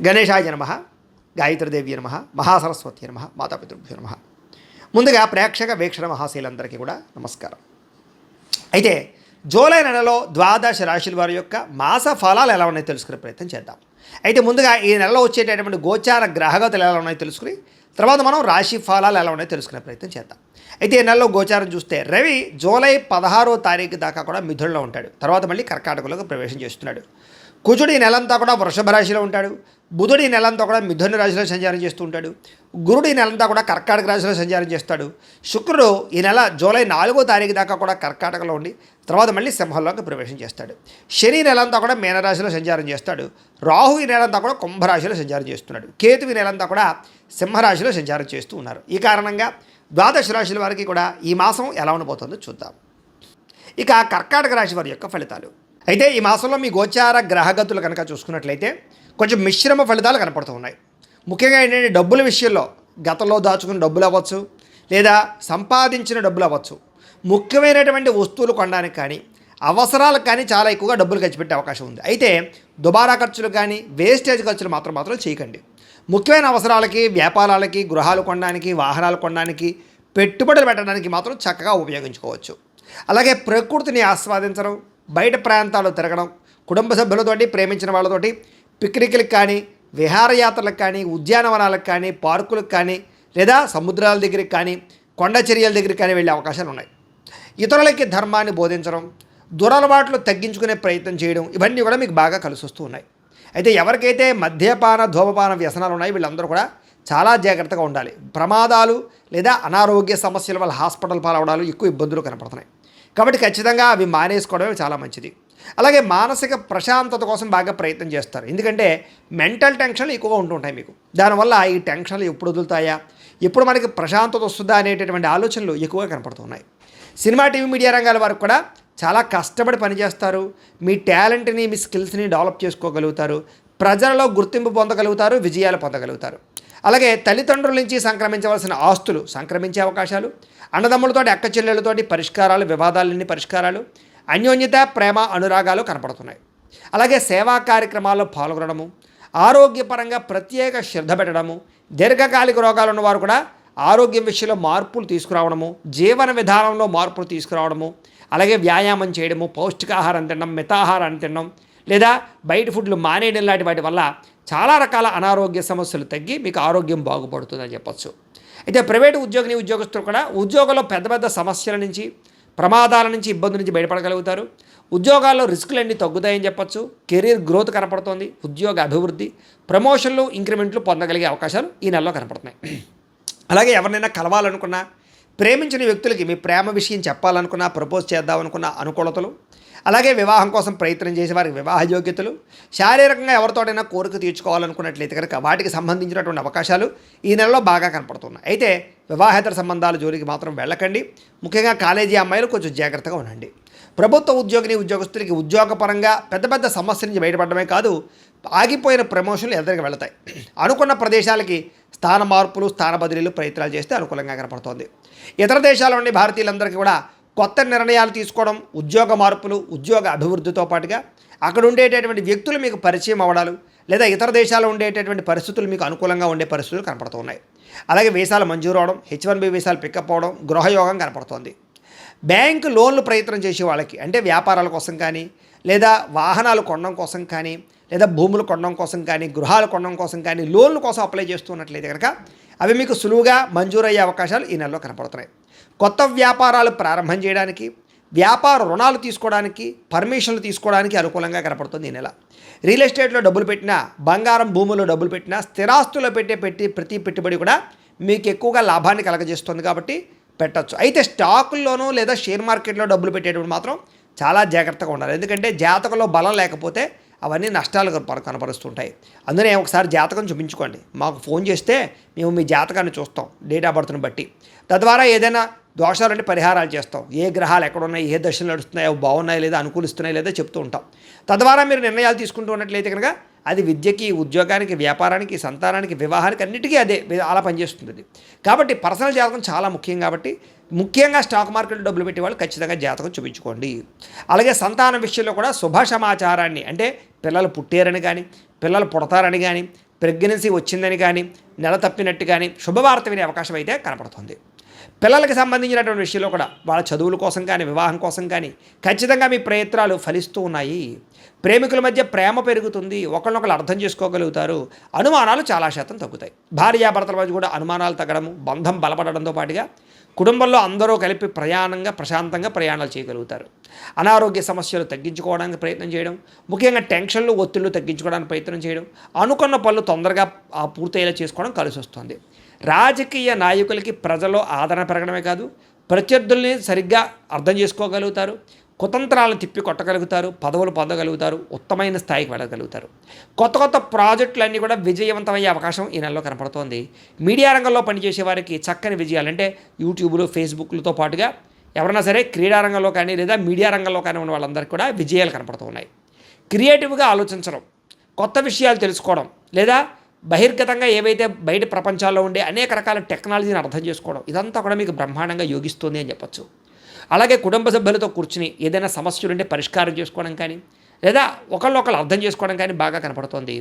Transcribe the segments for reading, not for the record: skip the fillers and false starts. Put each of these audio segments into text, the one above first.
గణేశాయ నమః, గాయత్రీదేవి నమః, మహాసరస్వతి నమః, మాతాపితృభ్యో నమః. ముందుగా ప్రేక్షక వీక్షణ మహాశీలందరికీ కూడా నమస్కారం. అయితే జూలై నెలలో ద్వాదశ రాశుల వారి యొక్క మాస ఫలాలు ఎలా ఉన్నాయో తెలుసుకునే ప్రయత్నం చేద్దాం. అయితే ముందుగా ఈ నెలలో వచ్చేటటువంటి గోచార గ్రహగతులు ఎలా ఉన్నాయో తెలుసుకుని తర్వాత మనం రాశి ఫలాలు ఎలా ఉన్నాయో తెలుసుకునే ప్రయత్నం చేద్దాం. అయితే ఈ నెలలో గోచారం చూస్తే రవి జూలై 16వ తారీఖు దాకా కూడా మిథునంలో ఉంటాడు. తర్వాత మళ్ళీ కర్కాటకంలోకి ప్రవేశం చేస్తున్నాడు. కుజుడు ఈ నెలంతా కూడా వృషభ రాశిలో ఉంటాడు. బుధుడు ఈ నెలంతా కూడా మిథున రాశిలో సంచారం చేస్తూ ఉంటాడు. గురుడు ఈ నెలంతా కూడా కర్కాటక రాశిలో సంచారం చేస్తాడు. శుక్రుడు ఈ నెల జూలై 4వ తారీఖు దాకా కూడా కర్కాటకలో ఉండి తర్వాత మళ్ళీ సింహంలోకి ప్రవేశం చేస్తాడు. శని నెలంతా కూడా మీనరాశిలో సంచారం చేస్తాడు. రాహు ఈ నెలంతా కూడా కుంభరాశిలో సంచారం చేస్తున్నాడు. కేతు ఈ నెలంతా కూడా సింహరాశిలో సంచారం చేస్తూ ఉన్నారు. ఈ కారణంగా ద్వాదశ రాశుల వారికి కూడా ఈ మాసం ఎలా ఉండబోతుందో చూద్దాం. ఇక కర్కాటక రాశి వారి యొక్క ఫలితాలు. అయితే ఈ మాసంలో మీ గోచార గ్రహగతులు కనుక చూసుకున్నట్లయితే కొంచెం మిశ్రమ ఫలితాలు కనపడుతూ ఉన్నాయి. ముఖ్యంగా ఏంటంటే డబ్బుల విషయంలో గతంలో దాచుకున్న డబ్బులు అవ్వచ్చు, లేదా సంపాదించిన డబ్బులు అవ్వచ్చు, ముఖ్యమైనటువంటి వస్తువులు కొనడానికి కానీ అవసరాలకు కానీ చాలా ఎక్కువగా డబ్బులు ఖర్చు పెట్టే అవకాశం ఉంది. అయితే దుబారా ఖర్చులు కానీ వేస్టేజ్ ఖర్చులు మాత్రం చేయకండి. ముఖ్యమైన అవసరాలకి, వ్యాపారాలకి, గృహాలు కొనడానికి, వాహనాలు కొనడానికి, పెట్టుబడులు పెట్టడానికి మాత్రం చక్కగా ఉపయోగించుకోవచ్చు. అలాగే ప్రకృతిని ఆస్వాదించడం, బయట ప్రాంతాలు తిరగడం, కుటుంబ సభ్యులతోటి, ప్రేమించిన వాళ్ళతోటి పిక్నిక్లకు కానీ, విహారయాత్రలకు కానీ, ఉద్యానవనాలకు కానీ, పార్కులకు కానీ, లేదా సముద్రాల దగ్గరికి కానీ, కొండ చర్యల దగ్గరికి కానీ వెళ్ళే అవకాశాలు ఉన్నాయి. ఇతరులకి ధర్మాన్ని బోధించడం, దురలవాట్లు తగ్గించుకునే ప్రయత్నం చేయడం, ఇవన్నీ కూడా మీకు బాగా కలిసి వస్తూ ఉన్నాయి. అయితే ఎవరికైతే మద్యపాన, ధూమపాన వ్యసనాలు ఉన్నాయి వీళ్ళందరూ కూడా చాలా జాగ్రత్తగా ఉండాలి. ప్రమాదాలు లేదా అనారోగ్య సమస్యల వల్ల హాస్పిటల్ పాలవడాలు, ఎక్కువ ఇబ్బందులు కనపడుతున్నాయి. కాబట్టి ఖచ్చితంగా అవి మానేసుకోవడమే చాలా మంచిది. అలాగే మానసిక ప్రశాంతత కోసం బాగా ప్రయత్నం చేస్తారు. ఎందుకంటే మెంటల్ టెన్షన్లు ఎక్కువగా ఉంటుంటాయి మీకు. దానివల్ల ఈ టెన్షన్లు ఎప్పుడు వదులుతాయా, ఎప్పుడు మనకి ప్రశాంతత వస్తుందా అనేటటువంటి ఆలోచనలు ఎక్కువగా కనపడుతున్నాయి. సినిమా, టీవీ, మీడియా రంగాల వరకు కూడా చాలా కష్టపడి పనిచేస్తారు. మీ టాలెంట్ని, మీ స్కిల్స్ని డెవలప్ చేసుకోగలుగుతారు. ప్రజలలో గుర్తింపు పొందగలుగుతారు, విజయాలు పొందగలుగుతారు. అలాగే తల్లిదండ్రుల నుంచి సంక్రమించవలసిన ఆస్తులు సంక్రమించే అవకాశాలు, అన్నదమ్ములతోటి, అక్క చెల్లెళ్ళతోటి పరిష్కారాలు, వివాదాలన్నీ పరిష్కారాలు, అన్యోన్యత, ప్రేమ, అనురాగాలు కనపడుతున్నాయి. అలాగే సేవా కార్యక్రమాల్లో పాల్గొనడము, ఆరోగ్యపరంగా ప్రత్యేక శ్రద్ధ పెట్టడము, దీర్ఘకాలిక రోగాలు ఉన్నవారు కూడా ఆరోగ్యం విషయంలో మార్పులు తీసుకురావడము, జీవన విధానంలో మార్పులు తీసుకురావడము, అలాగే వ్యాయామం చేయడము, పౌష్టికాహారం తినడం, మితాహారాన్ని తినడం, లేదా బయట ఫుడ్లు మానేయడం లాంటి వాటి వల్ల చాలా రకాల అనారోగ్య సమస్యలు తగ్గి మీకు ఆరోగ్యం బాగుపడుతుందని చెప్పచ్చు. అయితే ప్రైవేటు ఉద్యోగస్తులు కూడా ఉద్యోగంలో పెద్ద పెద్ద సమస్యల నుంచి, ప్రమాదాల నుంచి, ఇబ్బందుల నుంచి బయటపడగలుగుతారు. ఉద్యోగాల్లో రిస్కులన్నీ తగ్గుతాయని చెప్పచ్చు. కెరీర్ గ్రోత్ కనపడుతోంది. ఉద్యోగ అభివృద్ధి, ప్రమోషన్లు, ఇంక్రిమెంట్లు పొందగలిగే అవకాశాలు ఈ నెలలో కనపడుతున్నాయి. అలాగే ఎవరినైనా కలవాలనుకున్నా, ప్రేమించిన వ్యక్తులకి మీ ప్రేమ విషయం చెప్పాలనుకున్నా, ప్రపోజ్ చేద్దామనుకున్న అనుకూలతలు, అలాగే వివాహం కోసం ప్రయత్నం చేసే వారికి వివాహ యోగ్యతలు, శారీరకంగా ఎవరితోటైనా కోరిక తీర్చుకోవాలనుకున్నట్లయితే కనుక వాటికి సంబంధించినటువంటి అవకాశాలు ఈ నెలలో బాగా కనపడుతున్నాయి. అయితే వివాహేతర సంబంధాల జోలికి మాత్రం వెళ్ళకండి. ముఖ్యంగా కాలేజీ అమ్మాయిలు కొంచెం జాగ్రత్తగా ఉండండి. ప్రభుత్వ ఉద్యోగస్తులకి ఉద్యోగపరంగా పెద్ద పెద్ద సమస్యల నుంచి బయటపడమే కాదు, ఆగిపోయిన ప్రమోషన్లు ఎదురుగా వెళతాయి. అనుకున్న ప్రదేశాలకి స్థాన మార్పులు, స్థాన బదిలీలు ప్రయత్నాలు చేస్తే అనుకూలంగా కనపడుతోంది. ఇతర దేశాల నుండి భారతీయులందరికీ కూడా కొత్త నిర్ణయాలు తీసుకోవడం, ఉద్యోగ మార్పులు, ఉద్యోగ అభివృద్ధితో పాటుగా అక్కడ ఉండేటటువంటి వ్యక్తులు మీకు పరిచయం అవ్వడాలు, లేదా ఇతర దేశాల్లో ఉండేటటువంటి పరిస్థితులు మీకు అనుకూలంగా ఉండే పరిస్థితులు కనపడుతూ ఉన్నాయి. అలాగే వీసాలు మంజూరు అవడం, H1B వీసాలు పికప్ అవడం, గృహయోగం కనపడుతోంది. బ్యాంకు లోన్లు ప్రయత్నం చేసే వాళ్ళకి, అంటే వ్యాపారాల కోసం కానీ, లేదా వాహనాలు కొనడం కోసం కానీ, లేదా భూములు కొనడం కోసం కానీ, గృహాలు కొనడం కోసం కానీ లోన్ల కోసం అప్లై చేస్తున్నట్లయితే కనుక అవి మీకు సులువుగా మంజూరు అయ్యే అవకాశాలు ఈ నెలలో కనపడుతున్నాయి. కొత్త వ్యాపారాలు ప్రారంభం చేయడానికి, వ్యాపార రుణాలు తీసుకోవడానికి, పర్మిషన్లు తీసుకోవడానికి అనుకూలంగా కనపడుతుంది ఈ నెల. రియల్ ఎస్టేట్లో డబ్బులు పెట్టినా, బంగారం భూముల్లో డబ్బులు పెట్టినా, స్థిరాస్తుల్లో ప్రతి పెట్టుబడి కూడా మీకు ఎక్కువగా లాభాన్ని కలగజేస్తుంది కాబట్టి పెట్టచ్చు. అయితే స్టాకుల్లోనూ లేదా షేర్ మార్కెట్లో డబ్బులు పెట్టేటప్పుడు మాత్రం చాలా జాగ్రత్తగా ఉండాలి. ఎందుకంటే జాతకంలో బలం లేకపోతే అవన్నీ నష్టాలు కనపరుస్తుంటాయి. అందుకే ఒకసారి జాతకం చూపించుకోండి. మాకు ఫోన్ చేస్తే మేము మీ జాతకాన్ని చూస్తాం, డేట్ ఆఫ్ బర్త్ని బట్టి. తద్వారా ఏదైనా దోషాలంటే పరిహారాలు చేస్తాం. ఏ గ్రహాలు ఎక్కడున్నాయి, ఏ దశలు నడుస్తున్నాయో, బాగున్నాయి లేదా, అనుకూలిస్తున్నాయి లేదా చెప్తూ ఉంటాం. తద్వారా మీరు నిర్ణయాలు తీసుకుంటూ ఉన్నట్లయితే కనుక అది విద్యకి, ఉద్యోగానికి, వ్యాపారానికి, సంతానానికి, వివాహానికి అన్నిటికీ అదే అలా పనిచేస్తుంది. కాబట్టి పర్సనల్ జాతకం చాలా ముఖ్యం. కాబట్టి ముఖ్యంగా స్టాక్ మార్కెట్లో డబ్బులు పెట్టే వాళ్ళు ఖచ్చితంగా జాతకం చూపించుకోండి. అలాగే సంతానం విషయంలో కూడా శుభ సమాచారాన్ని, అంటే పిల్లలు పుట్టారని కానీ, పిల్లలు పుడతారని కానీ, ప్రెగ్నెన్సీ వచ్చిందని కానీ నెల తప్పినట్టు కానీ శుభవార్త వినే అవకాశం అయితే కనపడుతుంది. పిల్లలకి సంబంధించినటువంటి విషయంలో కూడా వాళ్ళ చదువుల కోసం కానీ వివాహం కోసం కానీ ఖచ్చితంగా మీ ప్రయత్నాలు ఫలిస్తూ ఉన్నాయి. ప్రేమికుల మధ్య ప్రేమ పెరుగుతుంది, ఒకరినొకరు అర్థం చేసుకోగలుగుతారు, అనుమానాలు చాలా శాతం తగ్గుతాయి. భార్యాభర్తల మధ్య కూడా అనుమానాలు తగ్గడము, బంధం బలపడడంతో పాటుగా కుటుంబంలో అందరూ కలిపి ప్రశాంతంగా ప్రయాణాలు చేయగలుగుతారు. అనారోగ్య సమస్యలు తగ్గించుకోవడానికి ప్రయత్నం చేయడం, ముఖ్యంగా టెన్షన్లు ఒత్తిళ్లు తగ్గించుకోవడానికి ప్రయత్నం చేయడం, అనుకున్న పనులు తొందరగా పూర్తయ్యేలా చేసుకోవడం కలిసి వస్తుంది. రాజకీయ నాయకులకి ప్రజల్లో ఆదరణ పెరగడమే కాదు, ప్రత్యర్థుల్ని సరిగ్గా అర్థం చేసుకోగలుగుతారు, కుతంత్రాలను తిప్పి కొట్టగలుగుతారు, పదవులు పొందగలుగుతారు, ఉత్తమైన స్థాయికి వెళ్ళగలుగుతారు. కొత్త ప్రాజెక్టులన్నీ కూడా విజయవంతమయ్యే అవకాశం ఈ నెలలో కనపడుతోంది. మీడియా రంగంలో పనిచేసే వారికి చక్కని విజయాలు, అంటే యూట్యూబ్లు, ఫేస్బుక్లతో పాటుగా ఎవరైనా సరే క్రీడా రంగంలో కానీ లేదా మీడియా రంగంలో కానీ ఉన్న వాళ్ళందరికీ కూడా విజయాలు కనపడుతూ ఉన్నాయి. క్రియేటివ్గా ఆలోచించడం, కొత్త విషయాలు తెలుసుకోవడం, లేదా బహిర్గతంగా ఏవైతే బయట ప్రపంచాల్లో ఉండే అనేక రకాల టెక్నాలజీని అర్థం చేసుకోవడం, ఇదంతా కూడా మీకు బ్రహ్మాండంగా యోగిస్తుంది అని చెప్పచ్చు. అలాగే కుటుంబ సభ్యులతో కూర్చుని ఏదైనా సమస్యలుంటే పరిష్కారం చేసుకోవడం కానీ లేదా ఒకళ్ళొకళ్ళు అర్థం చేసుకోవడం కానీ బాగా కనపడుతోంది.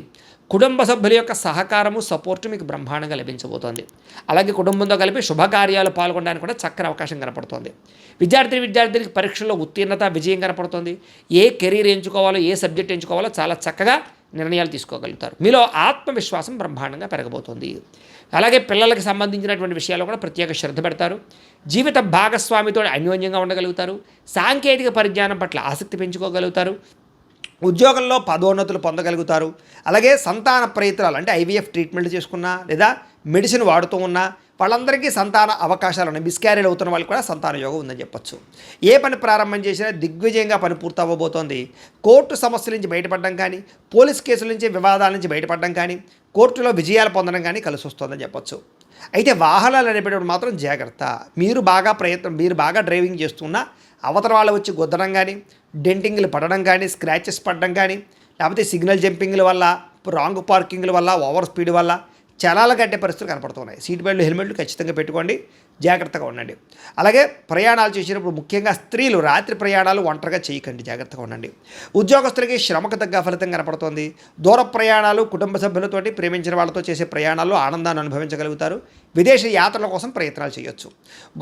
కుటుంబ సభ్యుల యొక్క సహకారము, సపోర్టు మీకు బ్రహ్మాండంగా లభించబోతోంది. అలాగే కుటుంబంతో కలిపి శుభకార్యాలు పాల్గొనడానికి కూడా చక్కని అవకాశం కనపడుతోంది. విద్యార్థులకి పరీక్షల్లో ఉత్తీర్ణత, విజయం కనపడుతోంది. ఏ కెరీర్ ఎంచుకోవాలో, ఏ సబ్జెక్ట్ ఎంచుకోవాలో చాలా చక్కగా నిర్ణయాలు తీసుకోగలుగుతారు. మీలో ఆత్మవిశ్వాసం బ్రహ్మాండంగా పెరగబోతోంది. అలాగే పిల్లలకు సంబంధించినటువంటి విషయాల్లో కూడా ప్రత్యేక శ్రద్ధ పెడతారు. జీవిత భాగస్వామితో అన్యోన్యంగా ఉండగలుగుతారు. సాంకేతిక పరిజ్ఞానం పట్ల ఆసక్తి పెంచుకోగలుగుతారు. ఉద్యోగంలో పదోన్నతులు పొందగలుగుతారు. అలాగే సంతాన ప్రయత్నాలు, అంటే ఐవీఎఫ్ ట్రీట్మెంట్ చేసుకున్నా లేదా మెడిసిన్ వాడుతూ ఉన్నా వాళ్ళందరికీ సంతాన అవకాశాలు ఉన్నాయి. మిస్క్యారేజ్ అవుతున్న వాళ్ళకి కూడా సంతాన యోగం ఉందని చెప్పొచ్చు. ఏ పని ప్రారంభం చేసినా దిగ్విజయంగా పని పూర్తవ్వబోతోంది. కోర్టు సమస్యల నుంచి బయటపడడం కానీ, పోలీస్ కేసుల నుంచి, వివాదాల నుంచి బయటపడడం కానీ, కోర్టులో విజయాలు పొందడం కానీ కలిసి వస్తుందని చెప్పొచ్చు. అయితే వాహనాలు నడిపేటప్పుడు మాత్రం జాగ్రత్త. మీరు బాగా డ్రైవింగ్ చేస్తున్నా అవతల వాళ్ళు వచ్చి గుద్దడం కానీ, డెంటింగ్లు పడడం కానీ, స్క్రాచెస్ పడడం కానీ, లేకపోతే సిగ్నల్ జంపింగ్ల వల్ల, రాంగ్ పార్కింగ్ల వల్ల, ఓవర్ స్పీడ్ వల్ల చలాలు కట్టే పరిస్థితులు కనపడుతున్నాయి. సీట్ బెల్ట్, హెల్మెట్లు ఖచ్చితంగా పెట్టుకోండి, జాగ్రత్తగా ఉండండి. అలాగే ప్రయాణాలు చేసినప్పుడు ముఖ్యంగా స్త్రీలు రాత్రి ప్రయాణాలు ఒంటరిగా చేయకండి, జాగ్రత్తగా ఉండండి. ఉద్యోగస్తులకి శ్రమకు తగ్గ ఫలితం కనపడుతోంది. దూర ప్రయాణాలు, కుటుంబ సభ్యులతోటి, ప్రేమించిన వాళ్ళతో చేసే ప్రయాణాల్లో ఆనందాన్ని అనుభవించగలుగుతారు. విదేశీ యాత్రల కోసం ప్రయత్నాలు చేయొచ్చు.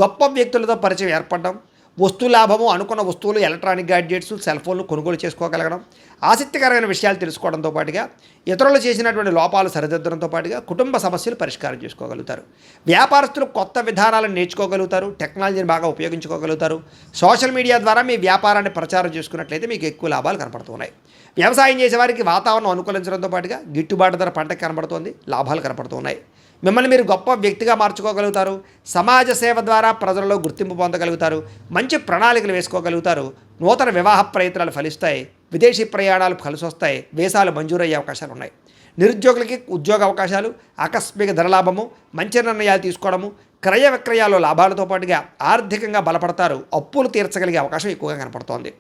గొప్ప వ్యక్తులతో పరిచయం ఏర్పడడం, వస్తు లాభము, అనుకున్న వస్తువులు, ఎలక్ట్రానిక్ గ్యాడ్జెట్స్, సెల్ ఫోన్లు కొనుగోలు చేసుకోగలగడం, ఆసక్తికరమైన విషయాలు తెలుసుకోవడంతో పాటుగా ఇతరులు చేసినటువంటి లోపాలు సరిదిద్దడంతో పాటుగా కుటుంబ సమస్యలు పరిష్కారం చేసుకోగలుగుతారు. వ్యాపారస్తులు కొత్త విధానాలను నేర్చుకోగలుగుతారు, టెక్నాలజీని బాగా ఉపయోగించుకోగలుగుతారు. సోషల్ మీడియా ద్వారా మీ వ్యాపారాన్ని ప్రచారం చేసుకున్నట్లయితే మీకు ఎక్కువ లాభాలు కనపడుతున్నాయి. వ్యవసాయం చేసేవారికి వాతావరణం అనుకూలించడంతో పాటుగా గిట్టుబాటు ధర పంటకు కనబడుతోంది, లాభాలు కనపడుతున్నాయి. మిమ్మల్ని మీరు గొప్ప వ్యక్తిగా మార్చుకోగలుగుతారు. సమాజ సేవ ద్వారా ప్రజలలో గుర్తింపు పొందగలుగుతారు. మంచి ప్రణాళికలు వేసుకోగలుగుతారు. నూతన వివాహ ప్రయత్నాలు ఫలిస్తాయి. విదేశీ ప్రయాణాలు కలిసి వస్తాయి. వీసాలు మంజూరయ్యే అవకాశాలు ఉన్నాయి. నిరుద్యోగులకి ఉద్యోగ అవకాశాలు, ఆకస్మిక ధనలాభము, మంచి నిర్ణయాలు తీసుకోవడము, క్రయ విక్రయాలు లాభాలతో పాటుగా ఆర్థికంగా బలపడతారు. అప్పులు తీర్చగలిగే అవకాశం ఎక్కువగా కనపడుతోంది.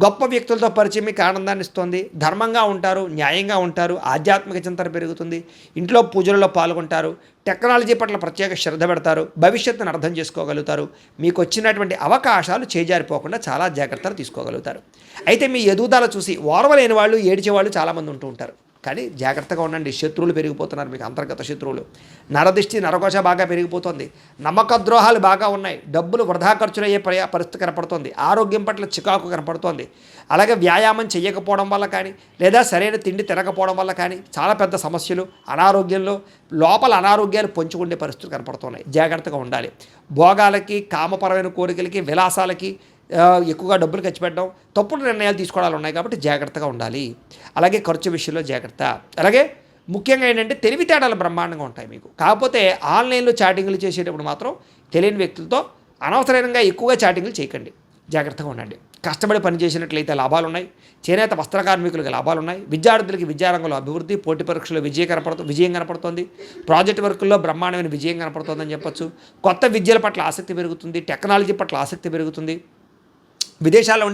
గొప్ప వ్యక్తులతో పరిచయం మీకు ఆనందాన్ని ఇస్తుంది. ధర్మంగా ఉంటారు, న్యాయంగా ఉంటారు, ఆధ్యాత్మిక చింతన పెరుగుతుంది. ఇంట్లో పూజలలో పాల్గొంటారు. టెక్నాలజీ పట్ల ప్రత్యేక శ్రద్ధ పెడతారు. భవిష్యత్తును అర్థం చేసుకోగలుగుతారు. మీకు వచ్చినటువంటి అవకాశాలు చేజారిపోకుండా చాలా జాగ్రత్తలు తీసుకోగలుగుతారు. అయితే మీ ఎదుగుదల చూసి ఓర్వలేని వాళ్ళు, ఏడిచేవాళ్ళు చాలామంది ఉంటూ ఉంటారు. కానీ జాగ్రత్తగా ఉండండి. శత్రువులు పెరిగిపోతున్నారు, మీకు అంతర్గత శత్రువులు. నరదిష్టి, నరకోశ బాగా పెరిగిపోతుంది. నమ్మక ద్రోహాలు బాగా ఉన్నాయి. డబ్బులు వృధా ఖర్చులయ్యే పరిస్థితి కనపడుతోంది. ఆరోగ్యం పట్ల చికాకు కనపడుతోంది. అలాగే వ్యాయామం చేయకపోవడం వల్ల కానీ లేదా సరైన తిండి తినకపోవడం వల్ల కానీ చాలా పెద్ద సమస్యలు, అనారోగ్యంలో లోపల అనారోగ్యాలు పొంచుకుండే పరిస్థితులు కనపడుతున్నాయి. జాగ్రత్తగా ఉండాలి. భోగాలకి, కామపరమైన కోరికలకి, విలాసాలకి ఎక్కువగా డబ్బులు ఖర్చు పెట్టడం, తప్పుడు నిర్ణయాలు తీసుకోవడాలు ఉన్నాయి. కాబట్టి జాగ్రత్తగా ఉండాలి. అలాగే ఖర్చు విషయంలో జాగ్రత్త. అలాగే ముఖ్యంగా ఏంటంటే తెలివితేటలు బ్రహ్మాండంగా ఉంటాయి మీకు. కాకపోతే ఆన్లైన్లో చాటింగ్లు చేసేటప్పుడు మాత్రం తెలియని వ్యక్తులతో అనవసరంగా ఎక్కువగా చాటింగ్లు చేయకండి, జాగ్రత్తగా ఉండండి. కష్టపడి పనిచేసినట్లయితే లాభాలు ఉన్నాయి. చేనేత వస్త్ర కార్మికులకు లాభాలు ఉన్నాయి. విద్యార్థులకి విద్యారంగంలో అభివృద్ధి, పోటీ పరీక్షలో విజయం కనపడుతుంది. ప్రాజెక్ట్ వర్కుల్లో బ్రహ్మాండమైన విజయం కనపడుతుందని చెప్పొచ్చు. కొత్త విద్యల పట్ల ఆసక్తి పెరుగుతుంది. టెక్నాలజీ పట్ల ఆసక్తి పెరుగుతుంది. విదేశాల్లో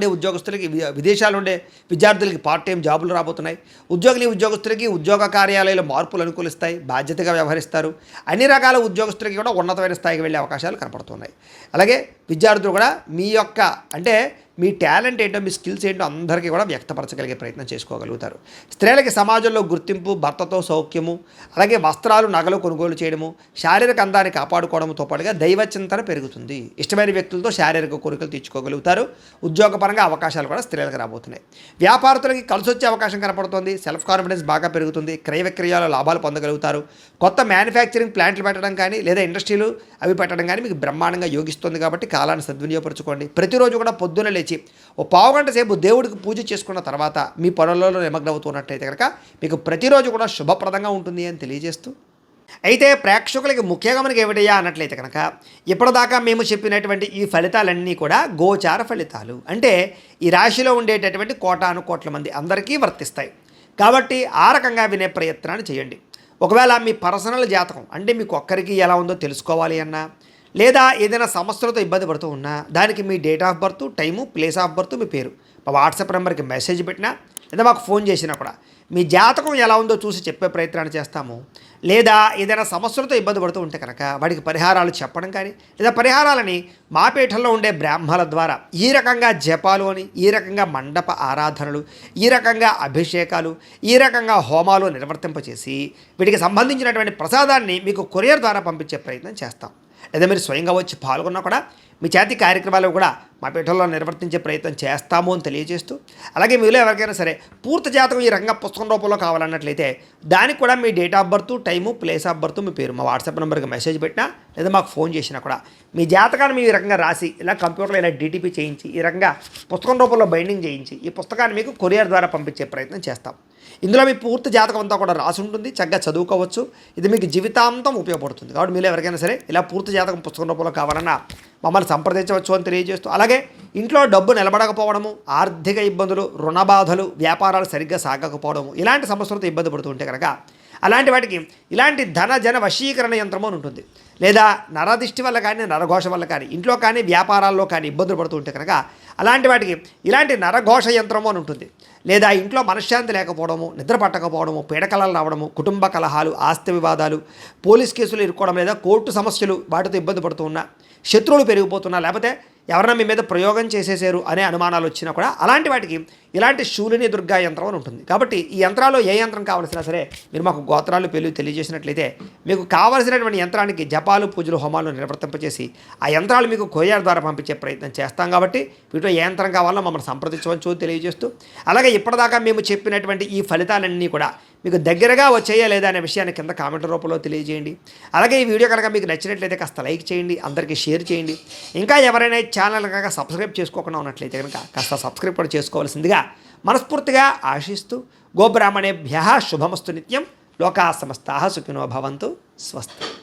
ఉండే విద్యార్థులకి పార్ట్ టైం జాబులు రాబోతున్నాయి. ఉద్యోగస్తులకి ఉద్యోగ కార్యాలయాల మార్పులు అనుకూలిస్తాయి. బాధ్యతగా వ్యవహరిస్తారు. అన్ని రకాల ఉద్యోగస్తులకి కూడా ఉన్నతమైన స్థాయికి వెళ్ళే అవకాశాలు కనపడుతున్నాయి. అలాగే విద్యార్థులు కూడా మీ యొక్క మీ టాలెంట్ ఏంటో మీ స్కిల్స్ ఏంటో అందరికీ కూడా వ్యక్తపరచగలిగే ప్రయత్నం చేసుకోగలుగుతారు. స్త్రీలకి సమాజంలో గుర్తింపు, భర్తతో సౌఖ్యము, అలాగే వస్త్రాలు నగలు కొనుగోలు చేయడము, శారీరక అందాన్ని కాపాడుకోవడంతో పాటుగా దైవ చింతన పెరుగుతుంది. ఇష్టమైన వ్యక్తులతో శారీరక కోరికలు తీర్చుకోగలుగుతారు. ఉద్యోగపరంగా అవకాశాలు కూడా స్త్రీలకు రాబోతున్నాయి. వ్యాపారస్తులకి కలిసి వచ్చే అవకాశం కనపడుతుంది. సెల్ఫ్ కాన్ఫిడెన్స్ బాగా పెరుగుతుంది. క్రయ విక్రయాల లాభాలు పొందగలుగుతారు. కొత్త మ్యానుఫ్యాక్చరింగ్ ప్లాంట్లు పెట్టడం కానీ లేదా ఇండస్ట్రీలు అవి పెట్టడం కానీ మీకు బ్రహ్మాండంగా యోగిస్తుంది. కాబట్టి కాలాన్ని సద్వినియోగపరచుకోండి. ప్రతిరోజు కూడా పొద్దున్న లేచి ఓ పావుగంట సేపు దేవుడికి పూజ చేసుకున్న తర్వాత మీ పనులలో నిమగ్నమవుతున్నట్టయితే కనుక మీకు ప్రతిరోజు కూడా శుభప్రదంగా ఉంటుంది అని తెలియజేస్తూ, అయితే ప్రేక్షకులకి ముఖ్యంగా మనకి ఏమిటయ్యా అన్నట్లయితే కనుక ఇప్పటిదాకా మేము చెప్పినటువంటి ఈ ఫలితాలన్నీ కూడా గోచార ఫలితాలు. అంటే ఈ రాశిలో ఉండేటటువంటి కోటాను కోట్ల మంది అందరికీ వర్తిస్తాయి. కాబట్టి ఆ రకంగా వినే ప్రయత్నాన్ని చేయండి. ఒకవేళ మీ పర్సనల్ జాతకం అంటే మీకు ఒక్కరికి ఎలా ఉందో తెలుసుకోవాలి అన్నా, లేదా ఏదైనా సమస్యలతో ఇబ్బంది పడుతూ ఉన్నా దానికి మీ date of birth, time, place of birth, మీ పేరు మా వాట్సాప్ నెంబర్కి మెసేజ్ పెట్టినా లేదా మాకు ఫోన్ చేసినా కూడా మీ జాతకం ఎలా ఉందో చూసి చెప్పే ప్రయత్నాన్ని చేస్తాము. లేదా ఏదైనా సమస్యలతో ఇబ్బంది పడుతూ ఉంటే కనుక వాటికి పరిహారాలు చెప్పడం కానీ లేదా పరిహారాలని మా పీఠంలో ఉండే బ్రాహ్మణుల ద్వారా ఈ రకంగా జపాలు అని, ఈ రకంగా మండప ఆరాధనలు, ఈ రకంగా అభిషేకాలు, ఈ రకంగా హోమాలు నిర్వర్తింపచేసి వీటికి సంబంధించినటువంటి ప్రసాదాన్ని మీకు కొరియర్ ద్వారా పంపించే ప్రయత్నం చేస్తాం. లేదా మీరు స్వయంగా వచ్చి పాల్గొన్నా కూడా మీ చేతి కార్యక్రమాలు కూడా మా పీఠంలో నిర్వర్తించే ప్రయత్నం చేస్తాము అని తెలియజేస్తూ, అలాగే మీలో ఎవరికైనా సరే పూర్తి జాతకం ఈ రకంగా పుస్తకం రూపంలో కావాలన్నట్లయితే దానికి కూడా మీ date of birth, time, place of birth, మీ పేరు మా వాట్సాప్ నెంబర్కి మెసేజ్ పెట్టినా లేదా మాకు ఫోన్ చేసినా కూడా మీ జాతకాన్ని మీ రకంగా రాసి ఇలా కంప్యూటర్లో ఇలా డీటీపీ చేయించి ఈ రకంగా పుస్తకం రూపంలో బైండింగ్ చేయించి ఈ పుస్తకాన్ని మీకు కొరియర్ ద్వారా పంపించే ప్రయత్నం చేస్తాం. ఇందులో మీ పూర్తి జాతకం అంతా కూడా రాసి ఉంటుంది. చక్కగా చదువుకోవచ్చు. ఇది మీకు జీవితాంతం ఉపయోగపడుతుంది. కాబట్టి మీరు ఎవరికైనా సరే ఇలా పూర్తి జాతకం పుస్తకం రూపంలో కావాలన్నా మమ్మల్ని సంప్రదించవచ్చు అని తెలియజేస్తూ, అలాగే ఇంట్లో డబ్బు నిలబడకపోవడము, ఆర్థిక ఇబ్బందులు, రుణ బాధలు, వ్యాపారాలు సరిగ్గా సాగకపోవడము ఇలాంటి సమస్యలతో ఇబ్బంది పడుతూ ఉంటే కనుక అలాంటి వాటికి ఇలాంటి ధన జన వశీకరణ యంత్రము అని ఉంటుంది. లేదా నరదిష్టి వల్ల కానీ, నరఘోష వల్ల కానీ, ఇంట్లో కానీ వ్యాపారాల్లో కానీ ఇబ్బందులు పడుతూ ఉంటే కనుక అలాంటి వాటికి ఇలాంటి నరఘోష యంత్రము అని ఉంటుంది. లేదా ఇంట్లో మనశ్శాంతి లేకపోవడము, నిద్ర పట్టకపోవడము, పీడకలలు రావడము, కుటుంబ కలహాలు, ఆస్తి వివాదాలు, పోలీస్ కేసులు ఇరుక్కోవడం, లేదా కోర్టు సమస్యలు వాటితో ఇబ్బంది పడుతూ ఉన్నా, శత్రువులు పెరిగిపోతున్నా, లేకపోతే ఎవరైనా మీ మీద ప్రయోగం చేసేసారు అనే అనుమానాలు వచ్చినా కూడా అలాంటి వాటికి ఇలాంటి శూలిని దుర్గా యంత్రం అని ఉంటుంది. కాబట్టి ఈ యంత్రాల్లో ఏ యంత్రం కావాల్సినా సరే మీరు మాకు గోత్రాలు పేర్లు తెలియజేసినట్లయితే మీకు కావాల్సినటువంటి యంత్రానికి జపాలు, పూజలు, హోమాలు నిర్వర్తింపచేసి ఆ యంత్రాలు మీకు కొరియర్ ద్వారా పంపించే ప్రయత్నం చేస్తాం. కాబట్టి వీటిలో ఏ యంత్రం కావాలో మమ్మల్ని సంప్రదించవచ్చు తెలియజేస్తూ, అలాగే ఇప్పటిదాకా మేము చెప్పినటువంటి ఈ ఫలితాలన్నీ కూడా మీకు దగ్గరగా వచ్చాయా లేదా అనే విషయాన్ని కింద కామెంట్ రూపంలో తెలియజేయండి. అలాగే ఈ వీడియో కనుక మీకు నచ్చినట్లయితే కాస్త లైక్ చేయండి, అందరికీ షేర్ చేయండి. ఇంకా ఎవరైనా ఛానల్ కనుక సబ్స్క్రైబ్ చేసుకోకుండా ఉన్నట్లయితే కనుక కాస్త సబ్స్క్రైబ్ కూడా చేసుకోవాల్సిందిగా మనస్ఫూర్తిగా ఆశిస్తూ, గోబ్రాహ్మణేభ్యః శుభమస్తు నిత్యం. లోకా సమస్తాః సుఖినో భవంతు. స్వస్తి.